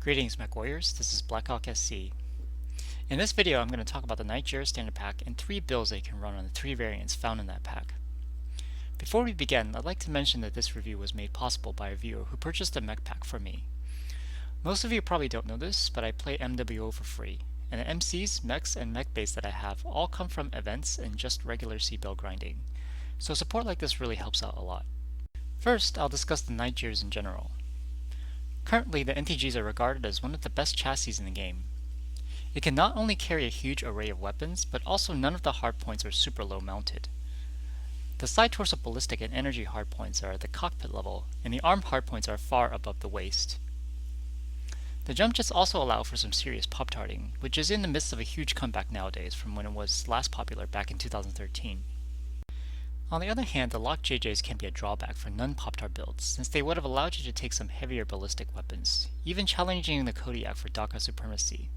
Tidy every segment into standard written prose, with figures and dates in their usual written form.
Greetings, MechWarriors. This is Blackhawk SC. In this video, I'm going to talk about the Night Gyr standard pack and 3 builds that you can run on the 3 variants found in that pack. Before we begin, I'd like to mention that this review was made possible by a viewer who purchased a mech pack from me. Most of you probably don't know this, but I play MWO for free, and the MCs, mechs, and mech base that I have all come from events and just regular C-Build grinding, so support like this really helps out a lot. First, I'll discuss the Night Gyrs in general. Currently, the NTGs are regarded as one of the best chassis in the game. It can not only carry a huge array of weapons, but also none of the hardpoints are super low mounted. The side torso ballistic and energy hardpoints are at the cockpit level, and the arm hardpoints are far above the waist. The jump jets also allow for some serious pop-tarting, which is in the midst of a huge comeback nowadays from when it was last popular back in 2013. On the other hand, the locked JJs can be a drawback for non-pop-tart builds, since they would have allowed you to take some heavier ballistic weapons, even challenging the Kodiak for Daka supremacy.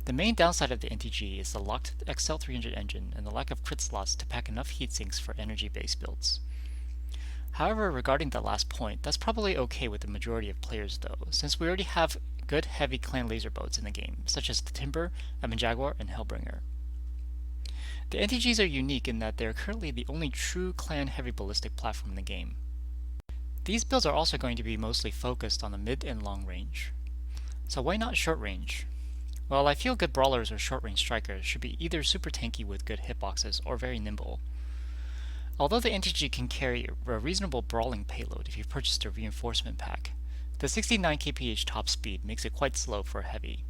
The main downside of the NTG is the locked XL300 engine and the lack of crit slots to pack enough heatsinks for energy-based builds. However, regarding that last point, that's probably okay with the majority of players though, since we already have good heavy clan laser boats in the game, such as the Timber, Jaguar, and Hellbringer. The NTGs are unique in that they are currently the only true clan heavy ballistic platform in the game. These builds are also going to be mostly focused on the mid and long range. So why not short range? Well, I feel good brawlers or short range strikers should be either super tanky with good hitboxes or very nimble. Although the NTG can carry a reasonable brawling payload if you've purchased a reinforcement pack, the 69 kph top speed makes it quite slow for a heavy.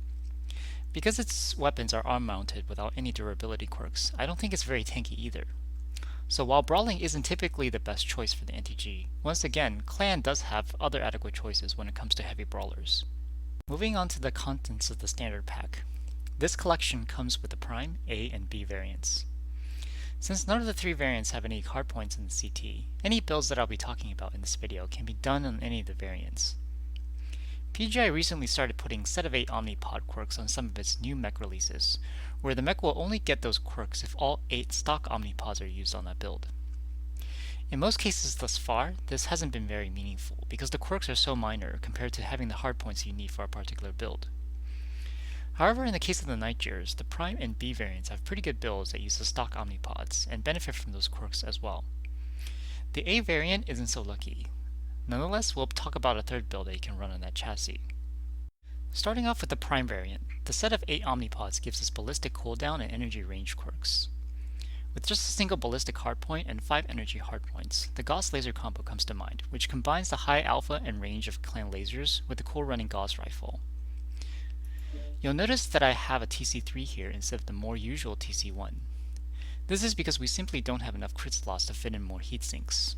Because its weapons are arm mounted without any durability quirks, I don't think it's very tanky either. So while brawling isn't typically the best choice for the NTG, once again, clan does have other adequate choices when it comes to heavy brawlers. Moving on to the contents of the standard pack. This collection comes with the Prime, A, and B variants. Since none of the 3 variants have any hardpoints in the CT, any builds that I'll be talking about in this video can be done on any of the variants. PGI recently started putting set of 8 Omnipod quirks on some of its new mech releases, where the mech will only get those quirks if all 8 stock Omnipods are used on that build. In most cases thus far, this hasn't been very meaningful, because the quirks are so minor compared to having the hardpoints you need for a particular build. However, in the case of the Night Gyrs, the Prime and B variants have pretty good builds that use the stock Omnipods, and benefit from those quirks as well. The A variant isn't so lucky. Nonetheless, we'll talk about a third build that you can run on that chassis. Starting off with the Prime variant, the set of 8 Omnipods gives us ballistic cooldown and energy range quirks. With just a single ballistic hardpoint and 5 energy hardpoints, the Gauss laser combo comes to mind, which combines the high alpha and range of clan lasers with the cool running Gauss rifle. You'll notice that I have a TC3 here instead of the more usual TC1. This is because we simply don't have enough crit slots to fit in more heatsinks.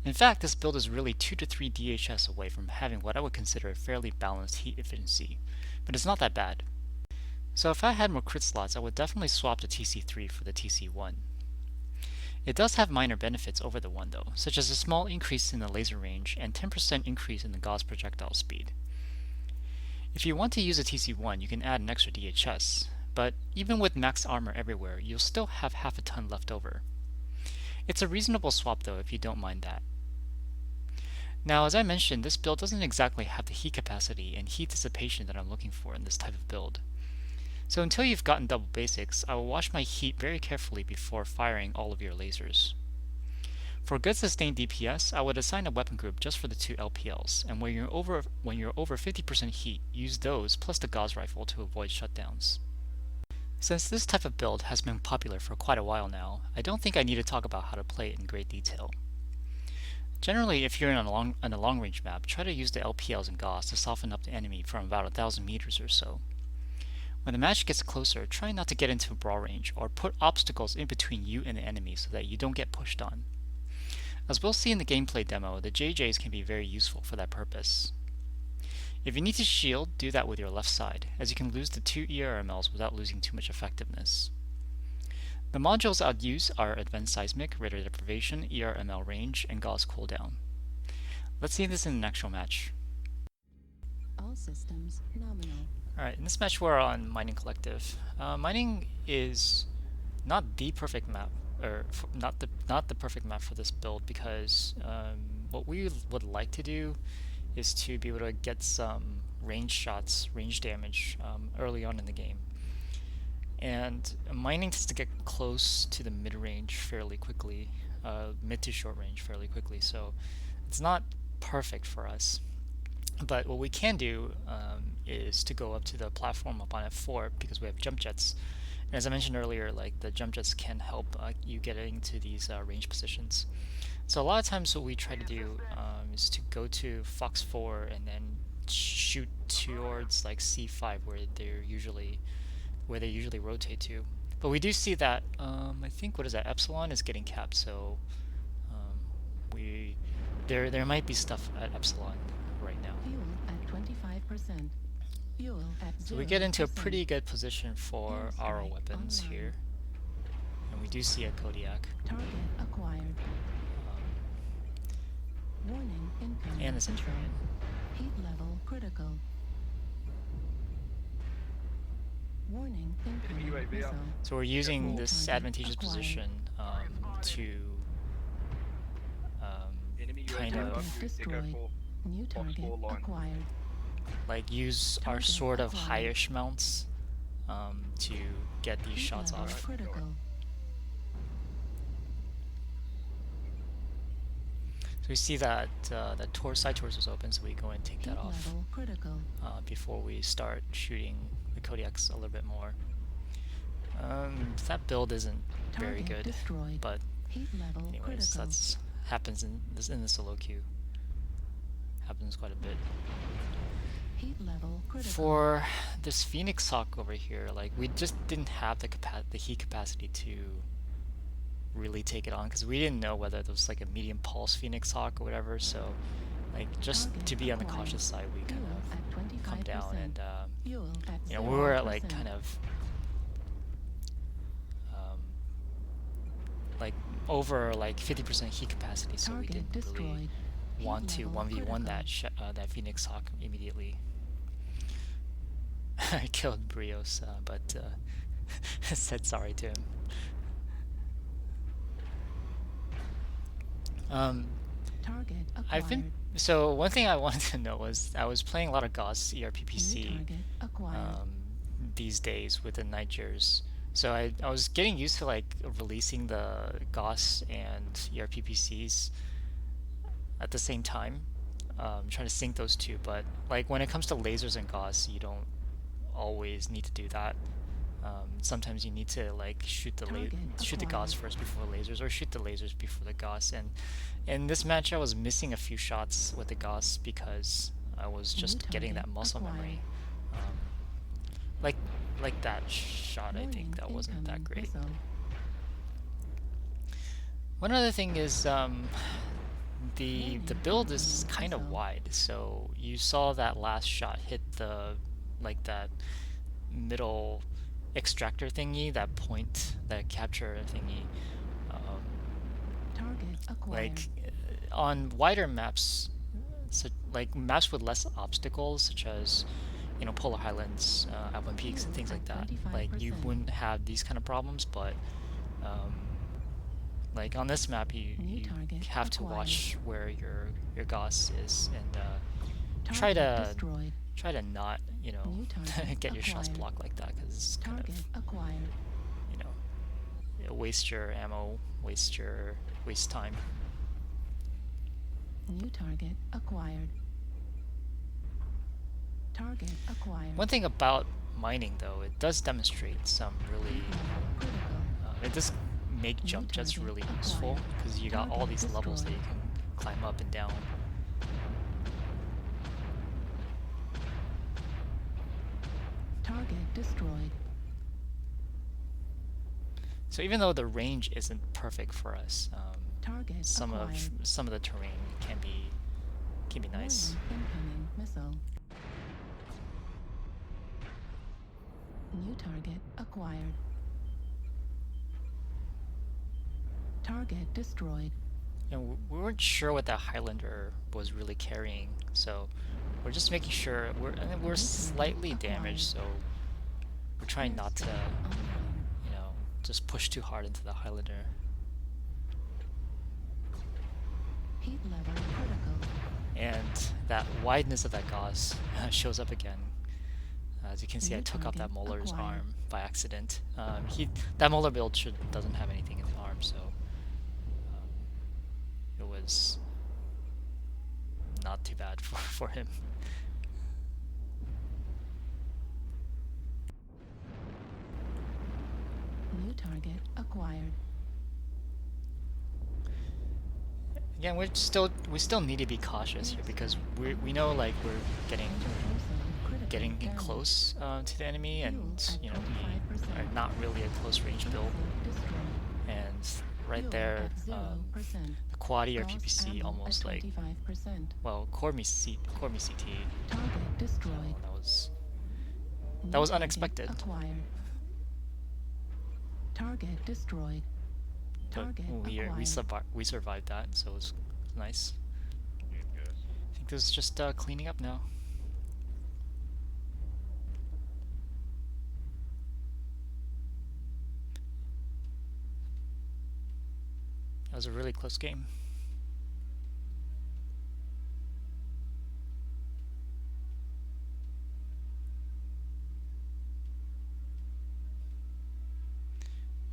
In fact, this build is really 2 to 3 DHS away from having what I would consider a fairly balanced heat efficiency, but it's not that bad. So if I had more crit slots, I would definitely swap the TC3 for the TC1. It does have minor benefits over the one though, such as a small increase in the laser range and 10% increase in the Gauss projectile speed. If you want to use a TC1, you can add an extra DHS, but even with max armor everywhere, you'll still have half a ton left over. It's a reasonable swap though if you don't mind that. Now, as I mentioned, this build doesn't exactly have the heat capacity and heat dissipation that I'm looking for in this type of build. So until you've gotten double basics, I will watch my heat very carefully before firing all of your lasers. For good sustained DPS, I would assign a weapon group just for the 2 LPLs, and when you're over 50% heat, use those plus the Gauss rifle to avoid shutdowns. Since this type of build has been popular for quite a while now, I don't think I need to talk about how to play it in great detail. Generally, if you're in a long range map, try to use the LPLs and Gauss to soften up the enemy from about 1,000 meters or so. When the match gets closer, try not to get into a brawl range or put obstacles in between you and the enemy so that you don't get pushed on. As we'll see in the gameplay demo, the JJs can be very useful for that purpose. If you need to shield, do that with your left side, as you can lose the 2 ERMLs without losing too much effectiveness. The modules I'd use are Advanced Seismic, Radar Deprivation, ERML Range, and Gauss Cooldown. Let's see this in an actual match. All systems nominal. Alright, in this match we're on Mining Collective. Mining is not the perfect map, or not the perfect map for this build, because what we would like to do is to be able to get some range shots, range damage early on in the game. And mining tends to get close to the mid-range fairly quickly, mid to short range fairly quickly, so it's not perfect for us. But what we can do is to go up to the platform up on F4 because we have jump jets. And as I mentioned earlier, like the jump jets can help you get into these range positions. So a lot of times what we try to do is to go to Fox 4 and then shoot towards like C5 where they usually rotate to. But we do see that I think what is that, Epsilon is getting capped, so there might be stuff at Epsilon right now. Fuel at 25%. Fuel at 0%. So we get into a pretty good position for our Airstrike weapons online. here. And we do see a Kodiak. Target acquired. Warning incoming. And a Centurion. Heat level critical. Warning incoming UAV up. missile. So we're using All this target advantageous acquired. position to Enemy kind UAV of above Target you, Echo destroyed. 4. New Box target four line. acquired. like use our Target sort of acquired. high-ish mounts to get these Heat shots level off. critical. So we see that that side torso is open, so we go and take Heat that off level critical. before we start shooting the Kodiaks a little bit more. That build isn't very Target good, destroyed. but Heat level anyways, critical. that's happens in the solo queue. Happens quite a bit. Heat level critical. For this Phoenix Hawk over here, like we just didn't have the heat capacity to really take it on because we didn't know whether it was like a medium pulse Phoenix Hawk or whatever. So, like just Target to be on the acquired. cautious side, we kind Fuel of at 25%. come down and Fuel at you know we were at 0%. like kind of like over like 50% heat capacity, so we Target didn't really destroyed. Heat want to level 1v1 critical. that Phoenix Hawk immediately. I killed Brios, but said sorry to him. Target I've been acquired. so one thing I wanted to know was I was playing a lot of Gauss New ERPPC target acquired. these days with the Night Gyrs. So I was getting used to like releasing the Gauss and ERPPCs at the same time, trying to sync those two. But like when it comes to lasers and Gauss, you don't always need to do that. Sometimes you need to like shoot the Gauss acquired. first before lasers, or shoot the lasers before the Gauss. And in this match, I was missing a few shots with the Gauss because I was just getting that target muscle acquired. memory. Like that shot, I think that wasn't that great. Missile. One other thing is the build is incoming kind of missile. wide, so you saw that last shot hit the like that middle extractor thingy, that point, that capture thingy. Target acquired. Like on wider maps, like maps with less obstacles, such as you know Polar Highlands, Alpine Peaks, and things like that. Like you 25%. wouldn't have these kind of problems, but like on this map, you target have to acquired. watch where your Gauss is and Target destroyed. try to not New target get your shots acquired. blocked like that, because it's kind Target of acquired. waste your ammo, waste time. New target acquired. Target acquired. One thing about mining, though, it does demonstrate some really Critical. it does make New jump jets target really acquired. useful because you got all Target these levels that you destroyed. can climb up and down. Target destroyed. So even though the range isn't perfect for us, Target some acquired. of the terrain can be nice. Warning, incoming missile. New target acquired. Target destroyed. And we weren't sure what that Highlander was really carrying, so we're just making sure we're slightly damaged, so we're trying not to Online. just push too hard into the Highlander. Heat level critical. and that wideness of that gauze shows up again. As you can see, I took out that Moller's arm by accident. That Moller build doesn't have anything in the arm, so it was not too bad for him. New target acquired. Again, we still need to be cautious here because we know like we're getting close to the enemy, and you know we are not really a close range build. And right there, the quaddy or PPC almost like, well, core me CT. Target destroyed. That was unexpected. Acquired. Target destroyed. But we survived that, so it was nice. I think this is just cleaning up now. That was a really close game.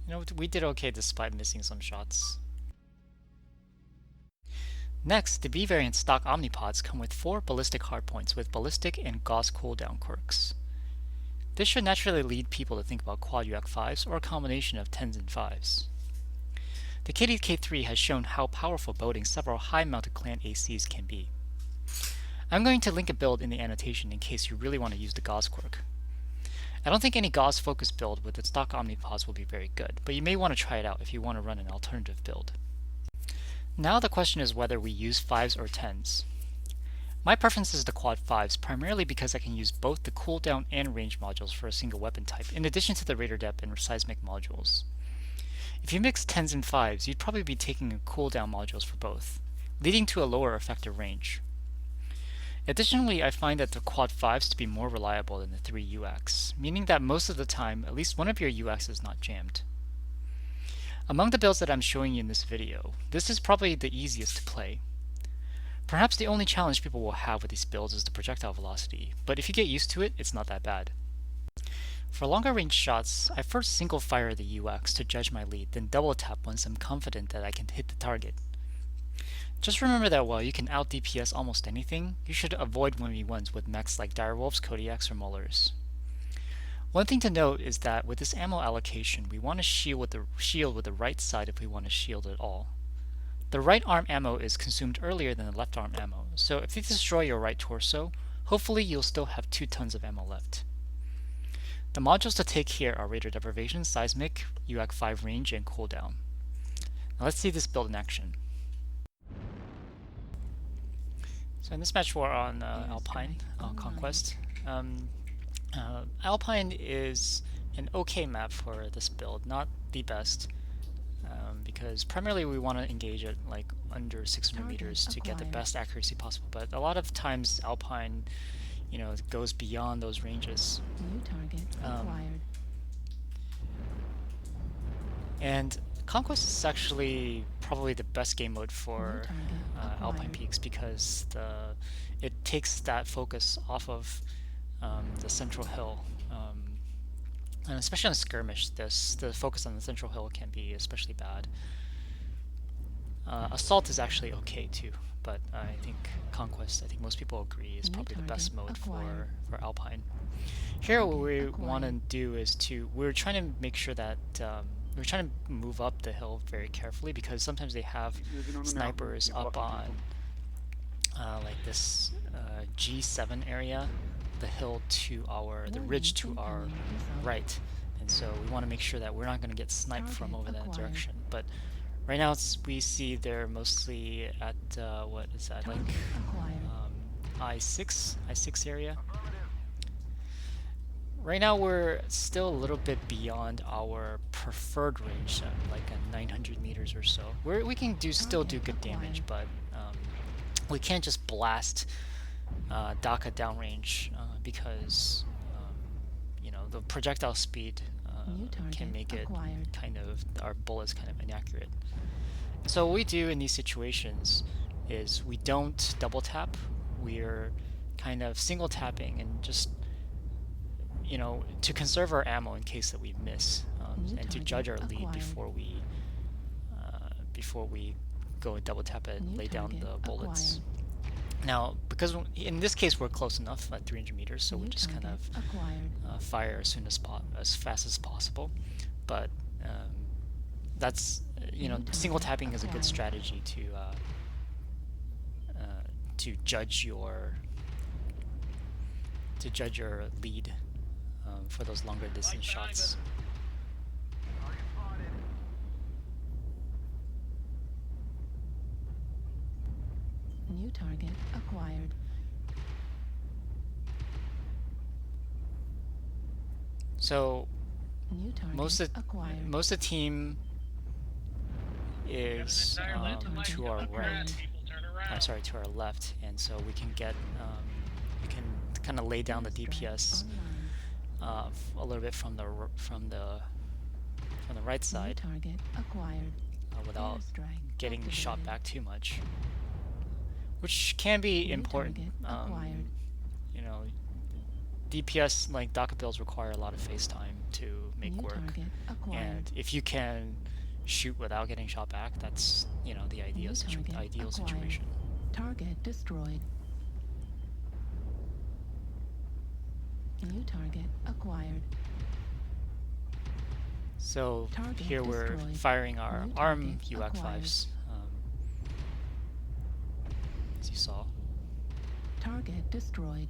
You know, we did okay despite missing some shots. Next, the B variant stock Omnipods come with 4 ballistic hardpoints with ballistic and gauze cooldown quirks. This should naturally lead people to think about quad UAC5s or a combination of 10s and 5s. The KDK3 has shown how powerful building several high-mounted clan ACs can be. I'm going to link a build in the annotation in case you really want to use the gauze quirk. I don't think any gauze-focused build with the stock Omnipods will be very good, but you may want to try it out if you want to run an alternative build. Now the question is whether we use 5s or 10s. My preference is the quad 5s, primarily because I can use both the cooldown and range modules for a single weapon type, in addition to the radar depth and seismic modules. If you mix 10s and 5s, you'd probably be taking cooldown modules for both, leading to a lower effective range. Additionally, I find that the quad 5s to be more reliable than the 3 UX, meaning that most of the time, at least one of your UX is not jammed. Among the builds that I'm showing you in this video, this is probably the easiest to play. Perhaps the only challenge people will have with these builds is the projectile velocity, but if you get used to it, it's not that bad. For longer range shots, I first single fire the UX to judge my lead, then double tap once I'm confident that I can hit the target. Just remember that while you can out DPS almost anything, you should avoid 1v1s with mechs like Direwolves, Kodiaks, or Mullers. One thing to note is that with this ammo allocation, we want to shield with the right side if we want to shield at all. The right arm ammo is consumed earlier than the left arm ammo, so if you destroy your right torso, hopefully you'll still have 2 tons of ammo left. The modules to take here are radar deprivation, seismic, UAC5 range, and cooldown. Now let's see this build in action. So in this match we're on Alpine, Conquest. Alpine is an okay map for this build, not the best, because primarily we want to engage at like under 600 meters to get the best accuracy possible, but a lot of times Alpine, you know, goes beyond those ranges. New target acquired. And Conquest is actually probably the best game mode for Alpine Peaks because it takes that focus off of the central hill, and especially on skirmish, the focus on the central hill can be especially bad. Assault is actually okay too, but I think Conquest, I think most people agree, is probably the best mode for Alpine. Here what we want to do is we're trying to make sure that we're trying to move up the hill very carefully because sometimes they have snipers up on like this G7 area, the hill to the ridge to our right, and so we want to make sure that we're not going to get sniped from over that direction. But right now we see they're mostly at what is that, like I6 area. Right now we're still a little bit beyond our preferred range, like at 900 meters or so. We can still do good damage, but we can't just blast Daka downrange because you know, the projectile speed can make it kind of, our bullets kind of inaccurate. So what we do in these situations is we don't double tap. We're kind of single tapping and just, you know, to conserve our ammo in case that we miss, and to judge our lead before we go and double tap it and lay down the bullets. Now, because in this case we're close enough at 300 meters, so we just kind of fire as fast as possible. But that's, you know, single tapping is a good strategy to judge your lead for those longer distance shots. New target acquired. So New target most of acquired. the team is to our right. Sorry, to our left, and so we can get we can kind of lay down the DPS a little bit from the right side Target acquired. without getting shot back too much, which can be important. You know, DPS like DACA builds require a lot of face time to make work, and if you can shoot without getting shot back, that's, you know, the ideal situation. Target destroyed. New target acquired. So Target here we're destroyed. firing our New ARM target UAC-5s, as you saw. Target destroyed.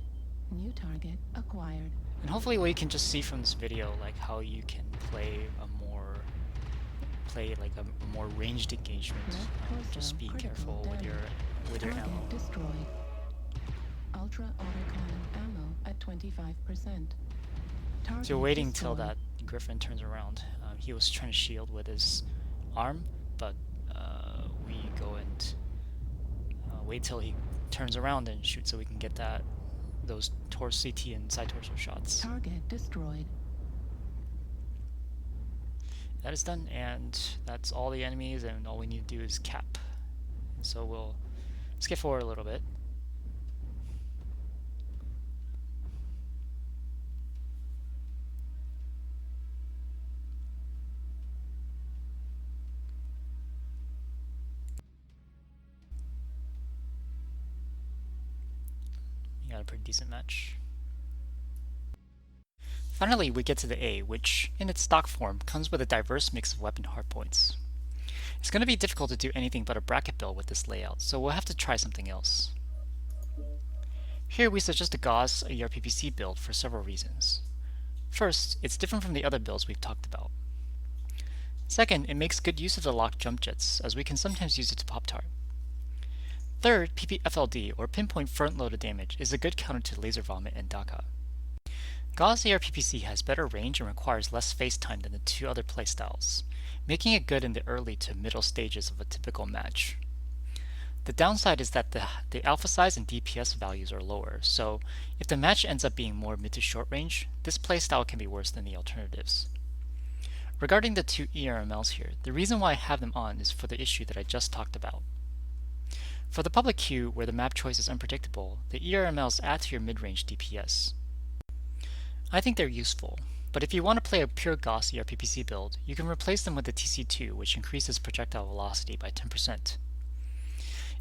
New target acquired. And hopefully what you can just see from this video, like how you can play like a more ranged engagement. Just being careful with your Target ammo. destroyed. Ultra autocannon ammo at 25%. Target So waiting till destroyed. that Griffin turns around. He was trying to shield with his arm, but we go and wait till he turns around and shoot so we can get those CT and side torso shots. Target destroyed. That is done, and that's all the enemies, and all we need to do is cap. And so we'll skip forward a little bit. You got a pretty decent match. Finally, we get to the A, which, in its stock form, comes with a diverse mix of weapon hardpoints. It's going to be difficult to do anything but a bracket build with this layout, so we'll have to try something else. Here we suggest a Gauss ERPPC build for several reasons. First, it's different from the other builds we've talked about. Second, it makes good use of the locked jump jets, as we can sometimes use it to pop-tart. Third, PPFLD, or pinpoint front-loaded damage, is a good counter to laser vomit and DACA. Gauss ARPPC has better range and requires less face time than the two other playstyles, making it good in the early to middle stages of a typical match. The downside is that the alpha size and DPS values are lower, so if the match ends up being more mid to short range, this playstyle can be worse than the alternatives. Regarding the two ERMLs here, the reason why I have them on is for the issue that I just talked about. For the public queue, where the map choice is unpredictable, the ERMLs add to your mid-range DPS. I think they're useful, but if you want to play a pure Gauss ERPPC build, you can replace them with the TC2, which increases projectile velocity by 10%.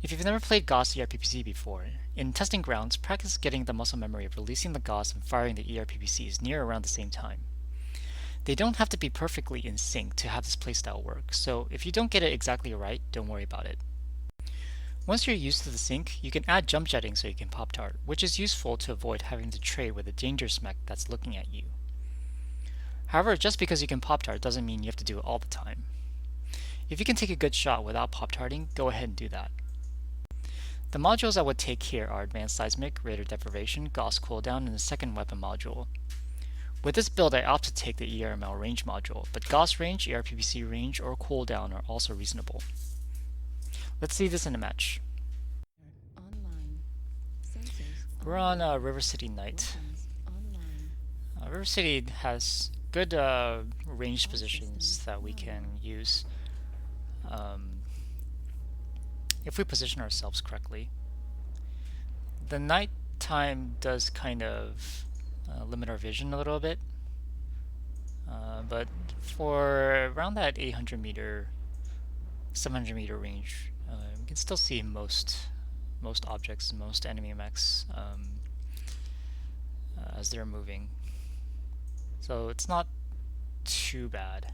If you've never played Gauss ERPPC before, in testing grounds, practice getting the muscle memory of releasing the Gauss and firing the ERPPCs near around the same time. They don't have to be perfectly in sync to have this playstyle work, so if you don't get it exactly right, don't worry about it. Once you're used to the sync, you can add jump jetting so you can pop-tart, which is useful to avoid having to trade with a dangerous mech that's looking at you. However, just because you can pop-tart doesn't mean you have to do it all the time. If you can take a good shot without pop-tarting, go ahead and do that. The modules I would take here are Advanced Seismic, Radar Deprivation, Gauss Cooldown, and the second weapon module. With this build, I opt to take the ERML range module, but Gauss range, ERPPC range, or cooldown are also reasonable. Let's see this in a match. Online. Sensors We're on River City Night. online. River City has good ranged positions that we can use. if we position ourselves correctly. The nighttime does kind of limit our vision a little bit, but for around that 800 meter, 700 meter range, we can still see most objects, most enemy mechs as they're moving. So it's not too bad.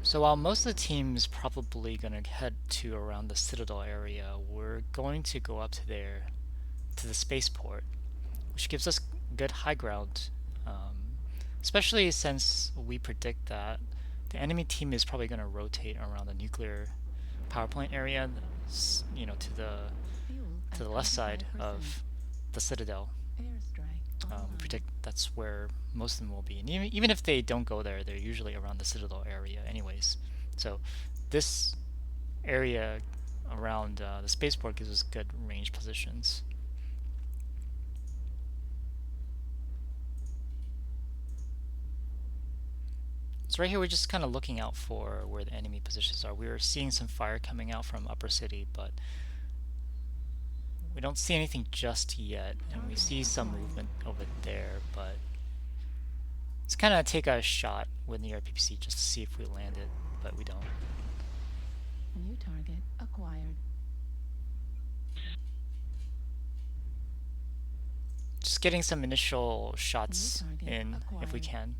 So while most of the team is probably going to head to around the Citadel area, we're going to go up to there, to the spaceport, which gives us good high ground, especially since we predict that the enemy team is probably going to rotate around the nuclear power plant area, you know, to the left side of the Citadel. We predict that's where most of them will be, and even if they don't go there, they're usually around the Citadel area anyways. So this area around the spaceport gives us good range positions. So right here we're just kind of looking out for where the enemy positions are. We are seeing some fire coming out from Upper City, but we don't see anything just yet, and we see some movement over there, but let's kind of take a shot with the RPPC just to see if we land it, but we don't. New target acquired. Just getting some initial shots in if we can.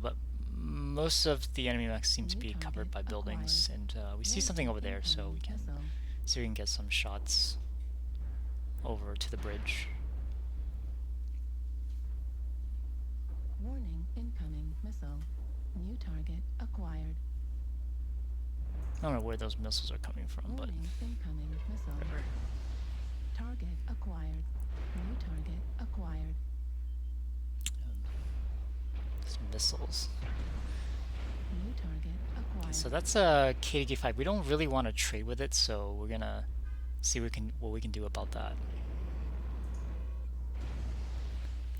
But most of the enemy mechs seem to be covered by buildings, and we see something over there, so we can see if we can get some shots over to the bridge. Warning, incoming missile. New target acquired. I don't know where those missiles are coming from, but Warning, incoming missile. whatever. Target acquired. New target acquired. Some missiles. New target acquired. So that's a KDK-5. We don't really want to trade with it, so we're gonna see what we can do about that.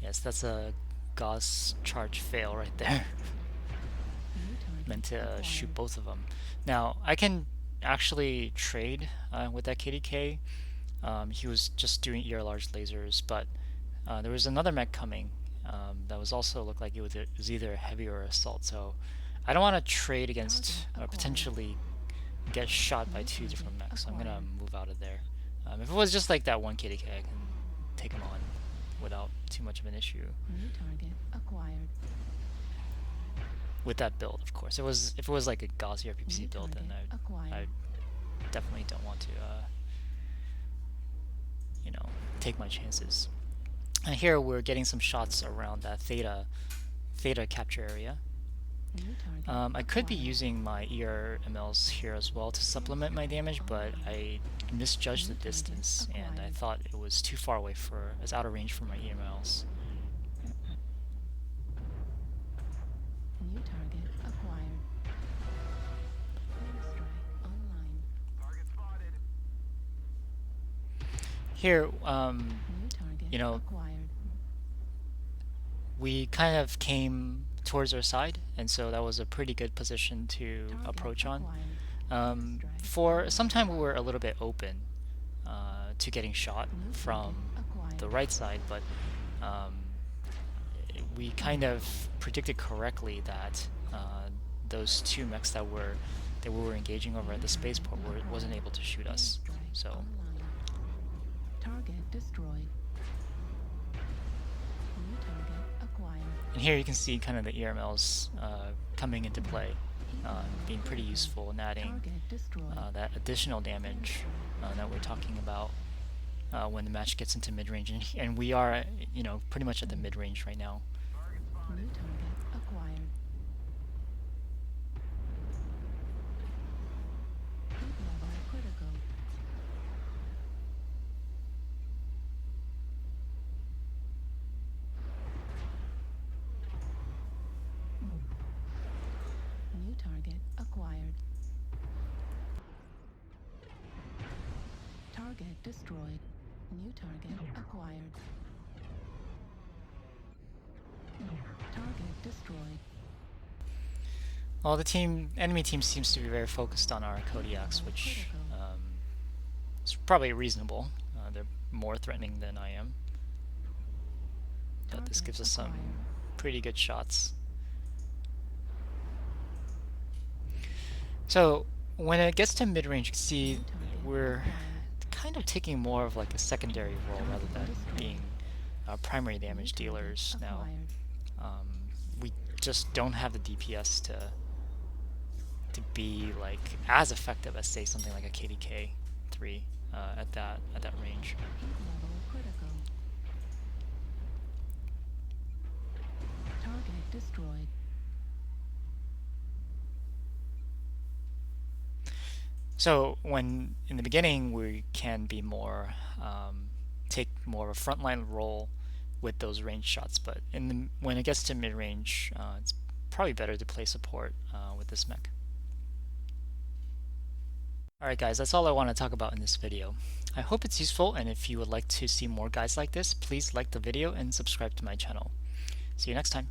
Yes, that's a Gauss charge fail right there. Meant to shoot both of them. Now I can actually trade with that KDK. He was just doing ER large lasers, but there was another mech coming that was also looked like it was either a heavy or assault. So I don't want to trade against or potentially get shot by two different mechs. So I'm gonna move out of there. If it was just like that one KDK, I can take him on without too much of an issue. New target acquired. With that build, of course. If it was like a Gauss RPPC build, then I definitely don't want to, you know, take my chances. And here we're getting some shots around that theta capture area. I could be using my ERMLs here as well to supplement my damage, but I misjudged the distance and I thought it was too far away as out of range for my EMLs. New target acquired. Airstrike online. Target spotted. Here, New target you know, acquired. we kind of came towards our side, and so that was a pretty good position to Target approach on. acquired. For some time we were a little bit open to getting shot from the right side, but we kind of predicted correctly that those two mechs that we were engaging over at the spaceport wasn't able to shoot us. So Online. Target destroyed. New target acquired. and here you can see kind of the ERMLs coming into play, being pretty useful in adding Target destroyed. that additional damage that we're talking about when the match gets into mid-range, and we are, you know, pretty much at the mid-range right now. New target acquired. Heat level critical. New target acquired. Target destroyed. New target acquired. Target destroyed. Well, the enemy team seems to be very focused on our Kodiaks, which is probably reasonable. They're more threatening than I am. But this gives us some pretty good shots. So when it gets to mid-range, you can see we're kind of taking more of like a secondary role rather than being primary damage dealers now. We just don't have the DPS to be like as effective as say something like a KDK 3 at that range. Level critical. Target destroyed. So when in the beginning we can be more take more of a frontline role with those range shots, but when it gets to mid-range, it's probably better to play support with this mech. Alright guys, that's all I want to talk about in this video. I hope it's useful, and if you would like to see more guides like this, please like the video and subscribe to my channel. See you next time.